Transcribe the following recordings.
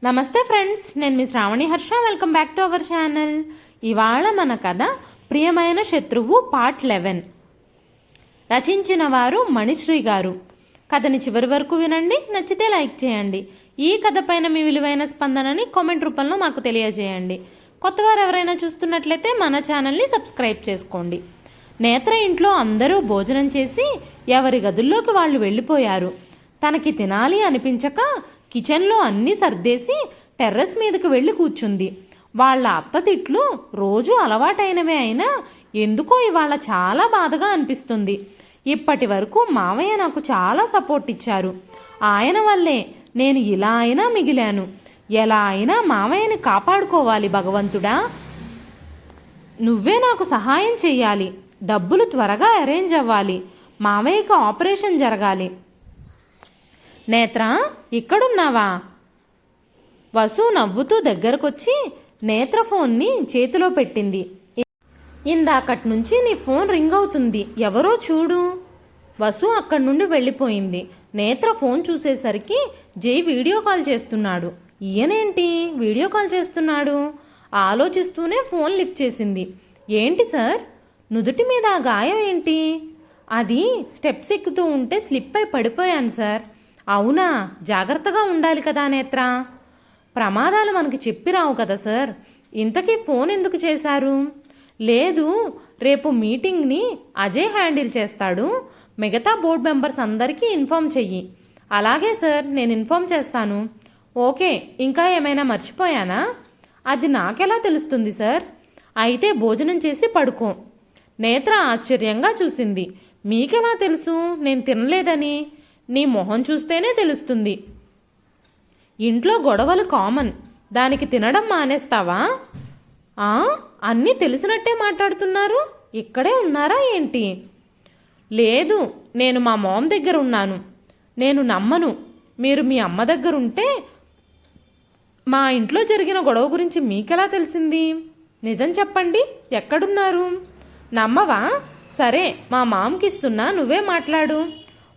నమస్తే ఫ్రెండ్స్, నేను మీ Shravani Harsha. Welcome back to our channel. ఇవాళ మన కథ ప్రియమైన శత్రువు పార్ట్ 11. రచించిన వారు మణిశ్రీ గారు. కథని చివరి వరకు వినండి, నచ్చితే లైక్ చేయండి. ఈ కథ పైన మీ విలువైన స్పందనని కామెంట్ రూపంలో మాకు తెలియజేయండి. కొత్తవారు ఎవరైనా చూస్తున్నట్లయితే మన ఛానల్ని సబ్స్క్రైబ్ చేసుకోండి. నేత్ర ఇంట్లో అందరూ భోజనం చేసి ఎవరి గదుల్లోకి వాళ్ళు వెళ్ళిపోయారు. తనకి తినాలి అనిపించక కిచెన్లో అన్నీ సర్దేసి టెర్రస్ మీదకి వెళ్ళి కూర్చుంది. వాళ్ళ అత్త తిట్లు రోజు అలవాటైనవే అయినా ఎందుకో ఇవాళ చాలా బాధగా అనిపిస్తుంది. ఇప్పటి వరకు మావయ్య నాకు చాలా సపోర్ట్ ఇచ్చారు. ఆయన వల్లే నేను ఇలా అయినా మిగిలాను. ఎలా అయినా మావయ్యని కాపాడుకోవాలి భగవంతుడా. నువ్వే నాకు సహాయం చెయ్యాలి. డబ్బులు త్వరగా అరేంజ్ అవ్వాలి. మావయ్యకి ఆపరేషన్ జరగాలి. నేత్ర, ఇక్కడున్నావా? వసు నవ్వుతూ దగ్గరకొచ్చి నేత్ర ఫోన్ని చేతిలో పెట్టింది. ఇందాకటి నుంచి నీ ఫోన్ రింగ్ అవుతుంది, ఎవరో చూడు. వసు అక్కడి నుండి వెళ్ళిపోయింది. నేత్ర ఫోన్ చూసేసరికి జై వీడియో కాల్ చేస్తున్నాడు. ఈయనేంటి వీడియో కాల్ చేస్తున్నాడు? ఆలోచిస్తూనే ఫోన్ లిఫ్ట్ చేసింది. ఏంటి సార్, నుదుటి మీద ఆ గాయం ఏంటి? అది స్టెప్స్ ఎక్కుతూ ఉంటే స్లిప్ అయి పడిపోయాను సార్. అవునా, జాగ్రత్తగా ఉండాలి కదా నేత్ర. ప్రమాదాలు మనకి చెప్పి రావు కదా సార్. ఇంతకీ ఫోన్ ఎందుకు చేశారు? లేదు, రేపు మీటింగ్ని అజయ్ హ్యాండిల్ చేస్తాడు. మిగతా బోర్డు మెంబర్స్ అందరికీ ఇన్ఫామ్ చెయ్యి. అలాగే సార్, నేను ఇన్ఫామ్ చేస్తాను. ఓకే, ఇంకా ఏమైనా మర్చిపోయానా? అది నాకెలా తెలుస్తుంది సార్? అయితే భోజనం చేసి పడుకో. నేత్ర ఆశ్చర్యంగా చూసింది. మీకెలా తెలుసు నేను తినలేదని? నీ మొహం చూస్తేనే తెలుస్తుంది. ఇంట్లో గొడవలు కామన్, దానికి తినడం మానేస్తావా? అన్నీ తెలిసినట్టే మాట్లాడుతున్నారు. ఇక్కడే ఉన్నారా ఏంటి? లేదు, నేను మా మామ్ దగ్గర ఉన్నాను. నేను నమ్మను. మీరు మీ అమ్మ దగ్గర ఉంటే మా ఇంట్లో జరిగిన గొడవ గురించి మీకెలా తెలిసింది? నిజం చెప్పండి, ఎక్కడున్నారు? నమ్మవా? సరే, మా మామ్కి ఇస్తున్నా, నువ్వే మాట్లాడు.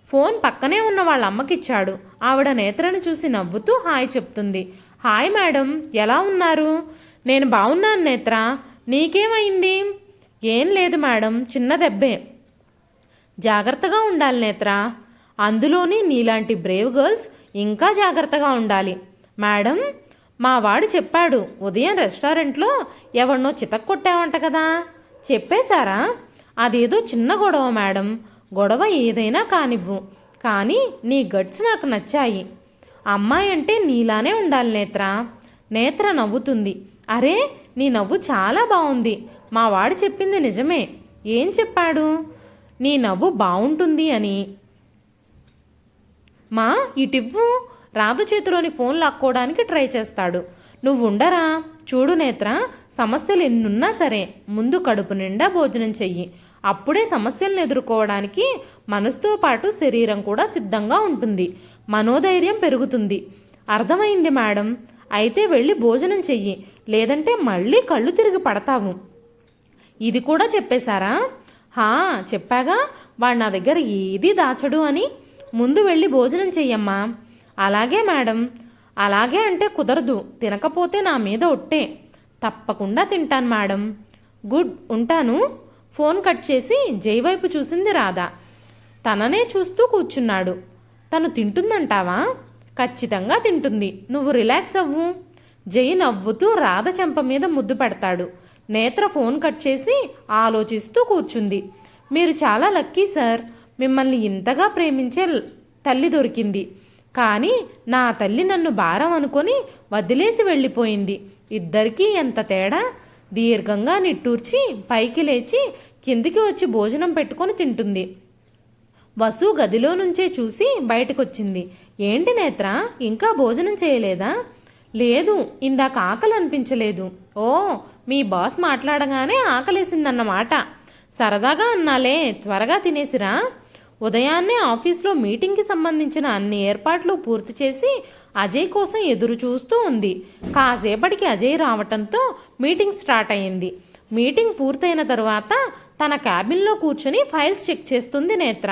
ఫోన్ పక్కనే ఉన్న వాళ్ళ అమ్మకిచ్చాడు. ఆవిడ నేత్రను చూసి నవ్వుతూ హాయ్ చెప్తుంది. హాయ్ మేడం, ఎలా ఉన్నారు? నేను బాగున్నాను నేత్ర, నీకేమైంది? ఏం లేదు మేడం, చిన్న దెబ్బే. జాగ్రత్తగా ఉండాలి నేత్ర. అందులోని నీలాంటి బ్రేవ్ గర్ల్స్ ఇంకా జాగ్రత్తగా ఉండాలి. మేడం, మా వాడు చెప్పాడు ఉదయం రెస్టారెంట్లో ఎవరినో చితక్కొట్టావంట కదా. చెప్పేశారా? అదేదో చిన్న గొడవ మేడం. గొడవ ఏదైనా కానివ్వు, కానీ నీ గట్స్ నాకు నచ్చాయి. అమ్మాయి అంటే నీలానే ఉండాలి నేత్ర. నేత్ర నవ్వుతుంది. అరే, నీ నవ్వు చాలా బాగుంది. మా వాడు చెప్పింది నిజమే. ఏం చెప్పాడు? నీ నవ్వు బాగుంటుంది అని. మా ఇటివ్వు. రాధ చేతిలోని ఫోన్ లాక్కోవడానికి ట్రై చేస్తాడు. నువ్వు ఉండరా. చూడు నేత్ర, సమస్యలు ఎన్నున్నా సరే ముందు కడుపు నిండా భోజనం చెయ్యి. అప్పుడే సమస్యలను ఎదుర్కోవడానికి మనసుతో పాటు శరీరం కూడా సిద్ధంగా ఉంటుంది. మనోధైర్యం పెరుగుతుంది. అర్థమైంది మేడం. అయితే వెళ్ళి భోజనం చెయ్యి, లేదంటే మళ్ళీ కళ్ళు తిరిగి పడతావు. ఇది కూడా చెప్పేశారా? చెప్పాగా, వాడు నా దగ్గర ఏదీ దాచడు అని. ముందు వెళ్ళి భోజనం చెయ్యమ్మా. అలాగే మేడం. అలాగే అంటే కుదరదు. తినకపోతే నా మీద ఒట్టే. తప్పకుండా తింటాను మేడం. గుడ్, ఉంటాను. ఫోన్ కట్ చేసి జై వైపు చూసింది రాధ. తననే చూస్తూ కూర్చున్నాడు. తను తింటుందంటావా? ఖచ్చితంగా తింటుంది. నువ్వు రిలాక్స్ అవ్వు. జై నవ్వుతూ రాధ చెంప మీద ముద్దు పెడతాడు. నేత్ర ఫోన్ కట్ చేసి ఆలోచిస్తూ కూర్చుంది. మీరు చాలా లక్కీ సార్. మిమ్మల్ని ఇంతగా ప్రేమించే తల్లి దొరికింది. కానీ నా తల్లి నన్ను భారం అనుకొని వదిలేసి వెళ్ళిపోయింది. ఇద్దరికీ ఎంత తేడా. దీర్ఘంగా నిట్టూర్చి పైకి లేచి కిందికి వచ్చి భోజనం పెట్టుకొని తింటుంది. వసు గదిలో నుంచే చూసి బయటకొచ్చింది. ఏంటి నేత్ర, ఇంకా భోజనం చేయలేదా? లేదు, ఇందాక ఆకలి అనిపించలేదు. ఓ, మీ బాస్ మాట్లాడగానే ఆకలేసిందన్నమాట. సరదాగా అన్నాలే, త్వరగా తినేసిరా. ఉదయాన్నే ఆఫీస్లో మీటింగ్కి సంబంధించిన అన్ని ఏర్పాట్లు పూర్తి చేసి అజయ్ కోసం ఎదురు చూస్తూ ఉంది. కాసేపటికి అజయ్ రావటంతో మీటింగ్ స్టార్ట్ అయ్యింది. మీటింగ్ పూర్తయిన తరువాత తన క్యాబిన్లో కూర్చుని ఫైల్స్ చెక్ చేస్తుంది నేత్ర.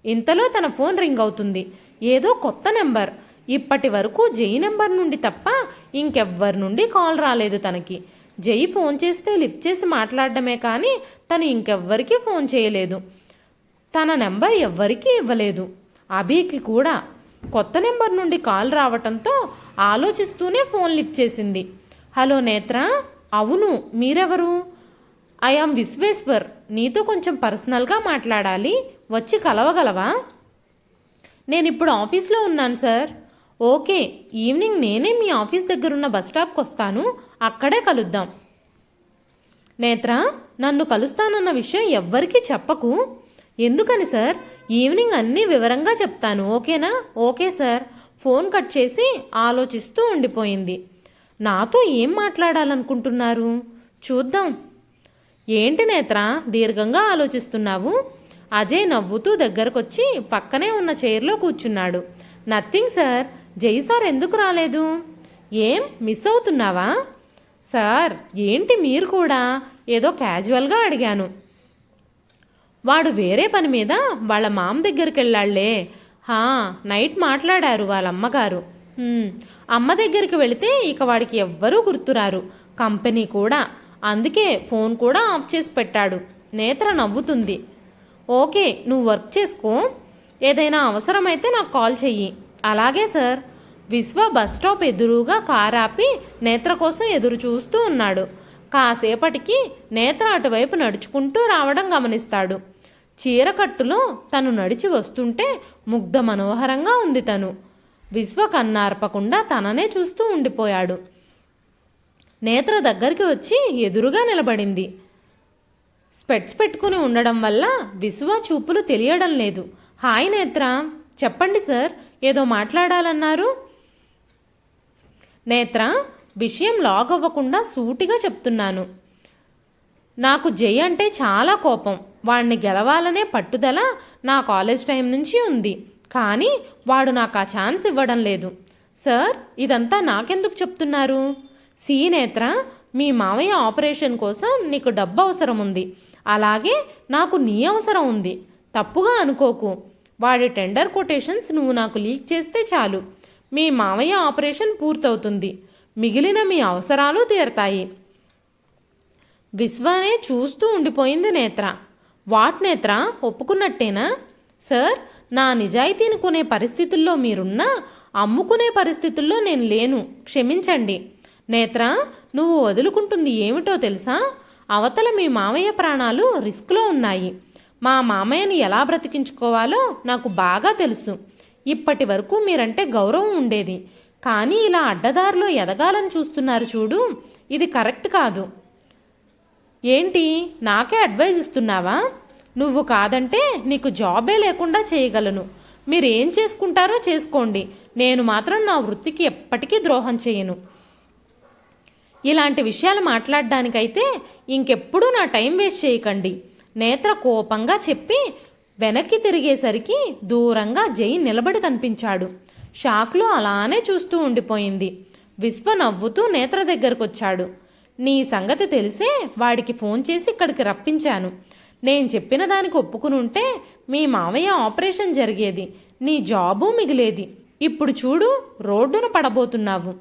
ఇంతలో తన ఫోన్ రింగ్ అవుతుంది. ఏదో కొత్త నెంబర్. ఇప్పటి వరకు జై నెంబర్ నుండి తప్ప ఇంకెవ్వరి నుండి కాల్ రాలేదు తనకి. జై ఫోన్ చేస్తే లిఫ్ట్ చేసి మాట్లాడడమే కానీ తను ఇంకెవ్వరికీ ఫోన్ చేయలేదు. తన నెంబర్ ఎవ్వరికీ ఇవ్వలేదు. అభికి కూడా కొత్త నెంబర్ నుండి కాల్ రావటంతో ఆలోచిస్తూనే ఫోన్ లిఫ్ట్ చేసింది. హలో నేత్ర, అవును, మీరెవరు? ఐ యామ్ విశ్వేశ్వర్, నీతో కొంచెం పర్సనల్గా మాట్లాడాలి, వచ్చి కలవగలవా? నేను ఇప్పుడు ఆఫీస్లో ఉన్నాను సార్. ఓకే, ఈవినింగ్ నేనే మీ ఆఫీస్ దగ్గరున్న బస్ స్టాప్కి వస్తాను, అక్కడే కలుద్దాం. నేత్ర, నన్ను కలుస్తానన్న విషయం ఎవ్వరికీ చెప్పకు. ఎందుకని సార్? ఈవినింగ్ అన్నీ వివరంగా చెప్తాను, ఓకేనా? Okay sir. ఫోన్ కట్ చేసి ఆలోచిస్తూ ఉండిపోయింది. నాతో ఏం మాట్లాడాలనుకుంటున్నారు? చూద్దాం. ఏంటి నేత్ర దీర్ఘంగా ఆలోచిస్తున్నావు? అజయ్ నవ్వుతూ దగ్గరకొచ్చి పక్కనే ఉన్న చైర్లో కూర్చున్నాడు. Nothing sir. జై సార్ ఎందుకు రాలేదు? ఏం మిస్ అవుతున్నావా? సార్ ఏంటి మీరు కూడా? ఏదో క్యాజువల్గా అడిగాను. వాడు వేరే పని మీద వాళ్ళ మామ దగ్గరికి వెళ్ళాళ్లే. నైట్ మాట్లాడారు వాళ్ళ అమ్మగారు. అమ్మ దగ్గరికి వెళితే ఇక వాడికి ఎవ్వరూ గుర్తురారు, కంపెనీ కూడా. అందుకే ఫోన్ కూడా ఆఫ్ చేసి పెట్టాడు. నేత్ర నవ్వుతుంది. ఓకే, నువ్వు వర్క్ చేసుకో, ఏదైనా అవసరమైతే నాకు కాల్ చెయ్యి. అలాగే సార్. విశ్వ బస్ స్టాప్ ఎదురుగా కారు ఆపి నేత్ర కోసం ఎదురు చూస్తూ ఉన్నాడు. కాసేపటికి నేత్ర అటువైపు నడుచుకుంటూ రావడం గమనిస్తాడు. చీరకట్టులో తను నడిచి వస్తుంటే ముగ్ధ మనోహరంగా ఉంది తను. విశ్వ కన్నార్పకుండా తననే చూస్తూ ఉండిపోయాడు. నేత్ర దగ్గరికి వచ్చి ఎదురుగా నిలబడింది. స్పెట్స్ పెట్టుకుని ఉండడం వల్ల విశ్వ చూపులు తెలియడం లేదు. హాయ్ నేత్ర. చెప్పండి సార్, ఏదో మాట్లాడాలన్నారు. నేత్ర, విషయం లాగ్ అవ్వకుండా సూటిగా చెప్తున్నాను. నాకు జై అంటే చాలా కోపం. వాడిని గెలవాలనే పట్టుదల నా కాలేజ్ టైం నుంచి ఉంది. కానీ వాడు నాకు ఆ ఛాన్స్ ఇవ్వడం లేదు. సార్, ఇదంతా నాకెందుకు చెప్తున్నారు? సి నేత్ర, మీ మావయ్య ఆపరేషన్ కోసం నీకు డబ్బు అవసరం ఉంది, అలాగే నాకు నీ అవసరం ఉంది. తప్పుగా అనుకోకు. వాడి టెండర్ కొటేషన్స్ నువ్వు నాకు లీక్ చేస్తే చాలు, మీ మావయ్య ఆపరేషన్ పూర్తవుతుంది, మిగిలిన మీ అవసరాలు తీరతాయి. విశ్వనే చూస్తూ ఉండిపోయింది నేత్ర. వాట్ నేత్ర, ఒప్పుకున్నట్టేనా? సార్, నా నిజాయితీని కొనే పరిస్థితుల్లో మీరున్నా అమ్ముకునే పరిస్థితుల్లో నేను లేను, క్షమించండి. నేత్ర, నువ్వు వదులుకుంటుంది ఏమిటో తెలుసా? అవతల మీ మామయ్య ప్రాణాలు రిస్క్లో ఉన్నాయి. మా మామయ్యని ఎలా బ్రతికించుకోవాలో నాకు బాగా తెలుసు. ఇప్పటి వరకు మీరంటే గౌరవం ఉండేది, కానీ ఇలా అడ్డదారిలో ఎదగాలని చూస్తున్నారు చూడు, ఇది కరెక్ట్ కాదు. ఏంటి, నాకే అడ్వైజ్ ఇస్తున్నావా? నువ్వు కాదంటే నీకు జాబే లేకుండా చేయగలను. మీరు ఏం చేసుకుంటారో చేసుకోండి, నేను మాత్రం నా వృత్తికి ఎప్పటికీ ద్రోహం చేయను. ఇలాంటి విషయాలు మాట్లాడడానికైతే ఇంకెప్పుడూ నా టైం వేస్ట్ చేయకండి, నేత్ర కోపంగా చెప్పి వెనక్కి తిరిగేసరికి దూరంగా జై నిలబడి కనిపించాడు. షాక్లో అలానే చూస్తూ ఉండిపోయింది. విశ్వ నవ్వుతూ నేత్ర దగ్గరకొచ్చాడు. నీ సంగతి తెలిసే వాడికి ఫోన్ చేసి ఇక్కడికి రప్పించాను. నేను చెప్పిన దానికి ఒప్పుకుని ఉంటే మీ మావయ్య ఆపరేషన్ జరిగేది, నీ జాబు మిగిలేది. ఇప్పుడు చూడు, రోడ్డున పడబోతున్నావు.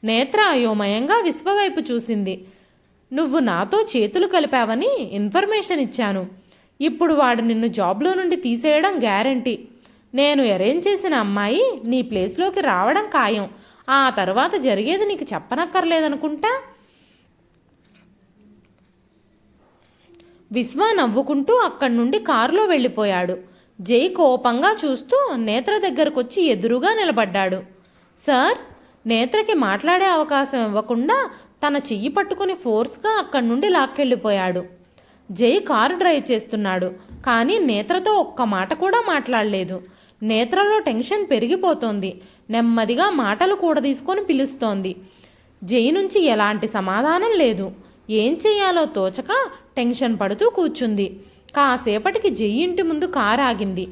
నేత్ర అయోమయంగా విశ్వ వైపు చూసింది. నువ్వు నాతో చేతులు కలిపావని ఇన్ఫర్మేషన్ ఇచ్చాను. ఇప్పుడు వాడు నిన్ను జాబ్లో నుండి తీసేయడం గ్యారంటీ. నేను అరేంజ్ చేసిన అమ్మాయి నీ ప్లేస్లోకి రావడం ఖాయం. ఆ తర్వాత జరిగేది నీకు చెప్పనక్కర్లేదనుకుంటా. విశ్వ నవ్వుకుంటూ అక్కడి నుండి కారులో వెళ్ళిపోయాడు. జై కోపంగా చూస్తూ నేత్ర దగ్గరకొచ్చి ఎదురుగా నిలబడ్డాడు. సార్, నేత్రకి మాట్లాడే అవకాశం ఇవ్వకుండా తన చెయ్యి పట్టుకుని ఫోర్స్గా అక్కడి నుండి లాక్కెళ్ళిపోయాడు. జై కారు డ్రైవ్ చేస్తున్నాడు, కానీ నేత్రతో ఒక్క మాట కూడా మాట్లాడలేదు. నేత్రలో టెన్షన్ పెరిగిపోతోంది. నెమ్మదిగా మాటలు కూడదీసుకొని పిలుస్తోంది. జై నుంచి ఎలాంటి సమాధానం లేదు. ఏం చెయ్యాలో తోచక టెన్షన్ పడుతూ కూర్చుంది. కాసేపటికి జై ఇంటి ముందు కారు ఆగింది.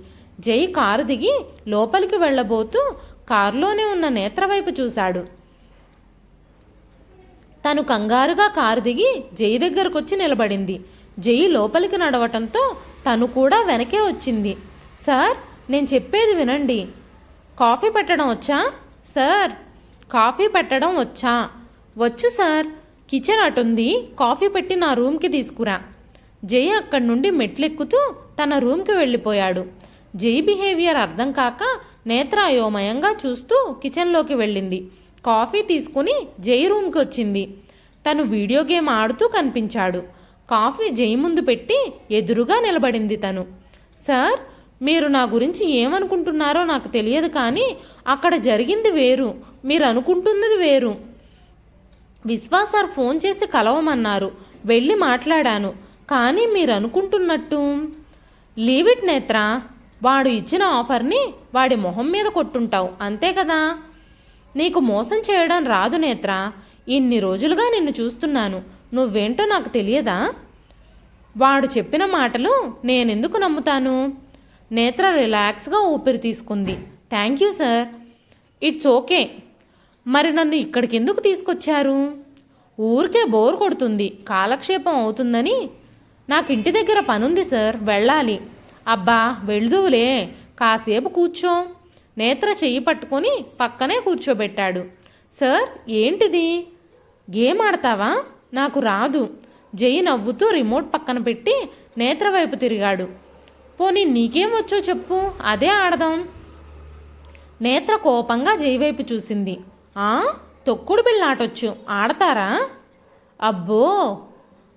జై కారు దిగి లోపలికి వెళ్ళబోతూ కారులోనే ఉన్న నేత్ర వైపు చూశాడు. తను కంగారుగా కారు దిగి జై దగ్గరకొచ్చి నిలబడింది. జై లోపలికి నడవటంతో తను కూడా వెనకే వచ్చింది. సార్, నేను చెప్పేది వినండి. కాఫీ పెట్టడం వచ్చా? సార్ కాఫీ పెట్టడం వచ్చా? వచ్చు సార్, కిచెన్ అటుంది, కాఫీ పెట్టి నా రూమ్కి తీసుకురా. జై అక్కడి నుండి మెట్లెక్కుతూ తన రూమ్కి వెళ్ళిపోయాడు. జై బిహేవియర్ అర్థం కాక నేత్ర అయోమయంగా చూస్తూ కిచెన్లోకి వెళ్ళింది. కాఫీ తీసుకుని జై రూమ్కి వచ్చింది. తను వీడియో గేమ్ ఆడుతూ కనిపించాడు. కాఫీ జై ముందు పెట్టి ఎదురుగా నిలబడింది తను. సార్, మీరు నా గురించి ఏమనుకుంటున్నారో నాకు తెలియదు, కానీ అక్కడ జరిగింది వేరు, మీరు అనుకుంటున్నది వేరు. విశ్వా సార్ ఫోన్ చేసి కలవమన్నారు, వెళ్ళి మాట్లాడాను. కానీ మీరు అనుకుంటున్నట్టు లీవ్ ఇట్ నేత్ర. వాడు ఇచ్చిన ఆఫర్ని వాడి మొహం మీద కొట్టుంటావు, అంతే కదా. నీకు మోసం చేయడం రాదు నేత్ర. ఇన్ని రోజులుగా నిన్ను చూస్తున్నాను, నువ్వేంటో నాకు తెలియదా? వాడు చెప్పిన మాటలు నేనెందుకు నమ్ముతాను? నేత్ర రిలాక్స్గా ఊపిరి తీసుకుంది. Thank you sir. It's okay. మరి నన్ను ఇక్కడికి ఎందుకు తీసుకొచ్చారు? ఊరికే బోర్ కొడుతుంది, కాలక్షేపం అవుతుందని. నాకు ఇంటి దగ్గర పనుంది సార్, వెళ్ళాలి. అబ్బా వెళ్దువులే, కాసేపు కూర్చో. నేత్ర చెయ్యి పట్టుకొని పక్కనే కూర్చోబెట్టాడు. సార్, ఏంటిది? గేమ్ ఆడతావా? నాకు రాదు. జై నవ్వుతూ రిమోట్ పక్కన పెట్టి నేత్ర వైపు తిరిగాడు. పోనీ నీకేం వచ్చో చెప్పు, అదే ఆడదాం. నేత్ర కోపంగా జై వైపు చూసింది. తొక్కుడు బిళ్ళ ఆటొచ్చు, ఆడతారా? అబ్బో,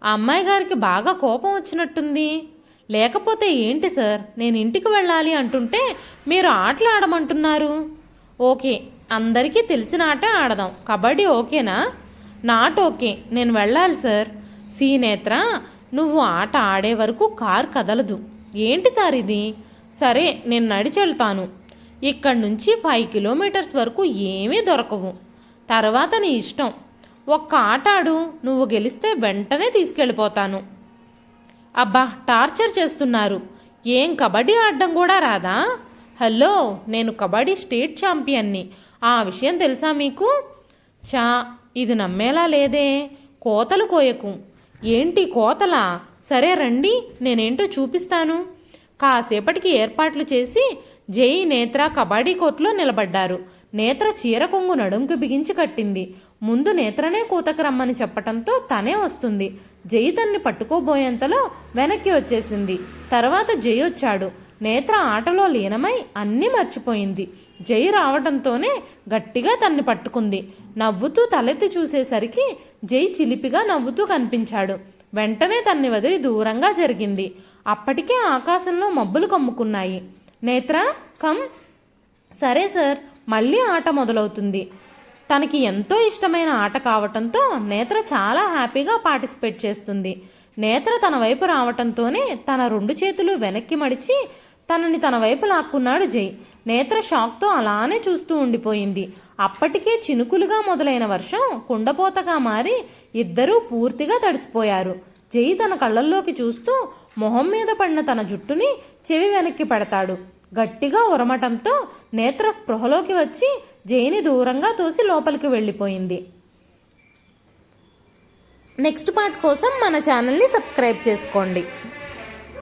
ఆ అమ్మాయి గారికి బాగా కోపం వచ్చినట్టుంది. లేకపోతే ఏంటి సార్, నేను ఇంటికి వెళ్ళాలి అంటుంటే మీరు ఆటలు ఆడమంటున్నారు. ఓకే, అందరికీ తెలిసిన ఆట ఆడదాం. కబడ్డీ ఓకేనా? నాట్ ఓకే, నేను వెళ్ళాలి సార్. నేత్ర, నువ్వు ఆట ఆడే వరకు కార్ కదలదు. ఏంటి సార్ ఇది? సరే, నేను నడిచెళ్తాను. ఇక్కడి నుంచి 5 కిలోమీటర్స్ వరకు ఏమీ దొరకవు. తర్వాత నీ ఇష్టం. ఒక్క ఆట ఆడు, నువ్వు గెలిస్తే వెంటనే తీసుకెళ్ళిపోతాను. అబ్బా, టార్చర్ చేస్తున్నారు. ఏం కబడ్డీ ఆడడం కూడా రాదా? హలో, నేను కబడ్డీ స్టేట్ ఛాంపియన్ని. ఆ విషయం తెలుసా మీకు? ఇది నమ్మేలా లేదే. కోతలు కోయకు. ఏంటి కోతలా? సరే రండి, నేనేంటో చూపిస్తాను. కాసేపటికి ఏర్పాట్లు చేసి జై, నేత్ర కబడ్డీ కోర్టులో నిలబడ్డారు. నేత్ర చీర కొంగు నడుంకి బిగించి కట్టింది. ముందు నేత్రనే కూతకు రమ్మని చెప్పటంతో తనే వస్తుంది. జై తన్ని పట్టుకోబోయేంతలో వెనక్కి వచ్చేసింది. తర్వాత జై వచ్చాడు. నేత్ర ఆటలో లీనమై అన్నీ మర్చిపోయింది. జై రావడంతోనే గట్టిగా తన్ని పట్టుకుంది. నవ్వుతూ తలెత్తి చూసేసరికి జై చిలిపిగా నవ్వుతూ కనిపించాడు. వెంటనే తన్ని వదిలి దూరంగా జరిగింది. అప్పటికే ఆకాశంలో మబ్బులు కమ్ముకున్నాయి. నేత్ర, కమ్. సరే సార్, మళ్ళీ ఆట మొదలవుతుంది. తనకి ఎంతో ఇష్టమైన ఆట కావటంతో నేత్ర చాలా హ్యాపీగా పార్టిసిపేట్ చేస్తుంది. నేత్ర తన వైపు రావటంతోనే తన 2 చేతులు వెనక్కి మడిచి తనని తన వైపు లాక్కున్నాడు జై. నేత్ర షాక్తో అలానే చూస్తూ ఉండిపోయింది. అప్పటికే చినుకులుగా మొదలైన వర్షం కుండపోతగా మారి ఇద్దరూ పూర్తిగా తడిసిపోయారు. జై తన కళ్ళల్లోకి చూస్తూ మొహం మీద పడిన తన జుట్టుని చెవి వెనక్కి పెడతాడు. గట్టిగా ఉరమటంతో నేత్ర స్పృహలోకి వచ్చి జైని దూరంగా తోసి లోపలికి వెళ్ళిపోయింది. నెక్స్ట్ పార్ట్ కోసం మన ఛానల్ని సబ్స్క్రైబ్ చేసుకోండి.